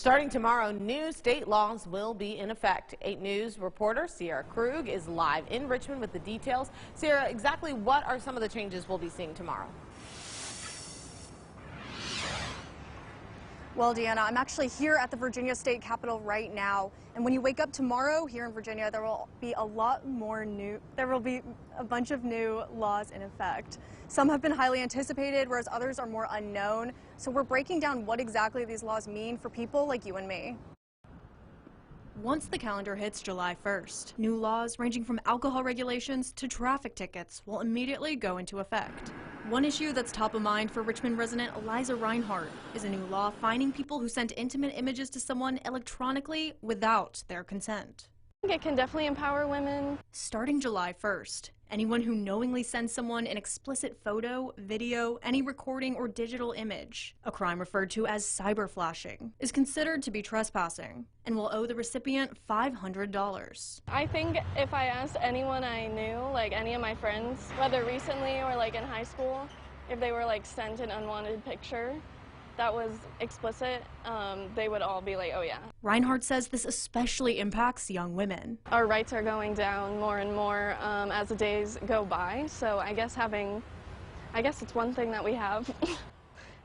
Starting tomorrow, new state laws will be in effect. 8 News reporter Sierra KRUG is live in Richmond with the details. Sierra, exactly what are some of the changes we'll be seeing tomorrow? Well, Deanna, I'm actually here at the Virginia State Capitol right now, and when you wake up tomorrow here in Virginia, there will be a bunch of new laws in effect. Some have been highly anticipated, whereas others are more unknown. So we're breaking down what exactly these laws mean for people like you and me. Once the calendar hits July 1st, new laws ranging from alcohol regulations to traffic tickets will immediately go into effect. One issue that's top of mind for Richmond resident Eliza Reinhardt is a new law fining people who send intimate images to someone electronically without their consent. I think it can definitely empower women. Starting July 1st, anyone who knowingly sends someone an explicit photo, video, any recording or digital image, a crime referred to as cyberflashing, is considered to be trespassing and will owe the recipient $500. I think if I asked anyone I knew, like any of my friends, whether recently or like in high school, if they were like sent an unwanted picture that was explicit, they would all be like, oh yeah. Reinhardt says this especially impacts young women. Our rights are going down more and more as the days go by, so I guess it's one thing that we have.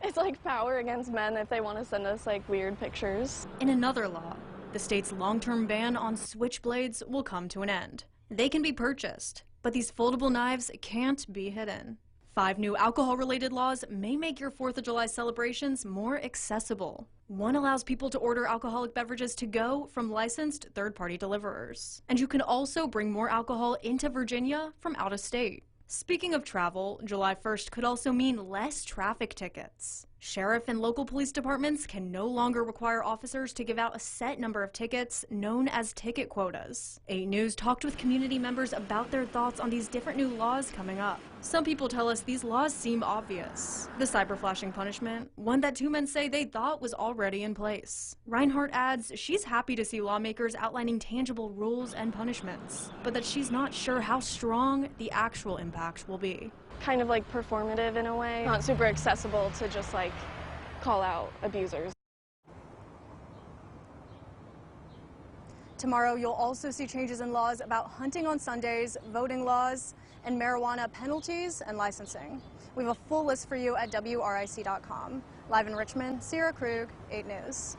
It's like power against men if they want to send us like weird pictures. In another law, the state's long-term ban on switchblades will come to an end. They can be purchased, but these foldable knives can't be hidden. 5 new alcohol-related laws may make your 4th of July celebrations more accessible. One allows people to order alcoholic beverages to go from licensed third-party deliverers. And you can also bring more alcohol into Virginia from out of state. Speaking of travel, July 1st could also mean less traffic tickets. Sheriff and local police departments can no longer require officers to give out a set number of tickets known as ticket quotas. 8 News talked with community members about their thoughts on these different new laws coming up. Some people tell us these laws seem obvious. The cyberflashing punishment, one that 2 men say they thought was already in place. Reinhardt adds she's happy to see lawmakers outlining tangible rules and punishments, but that she's not sure how strong the actual impact will be. Kind of like performative in a way, not super accessible to just like call out abusers. Tomorrow you'll also see changes in laws about hunting on Sundays, voting laws, and marijuana penalties and licensing. We have a full list for you at WRIC.com. Live in Richmond, Sierra KRUG, 8 News.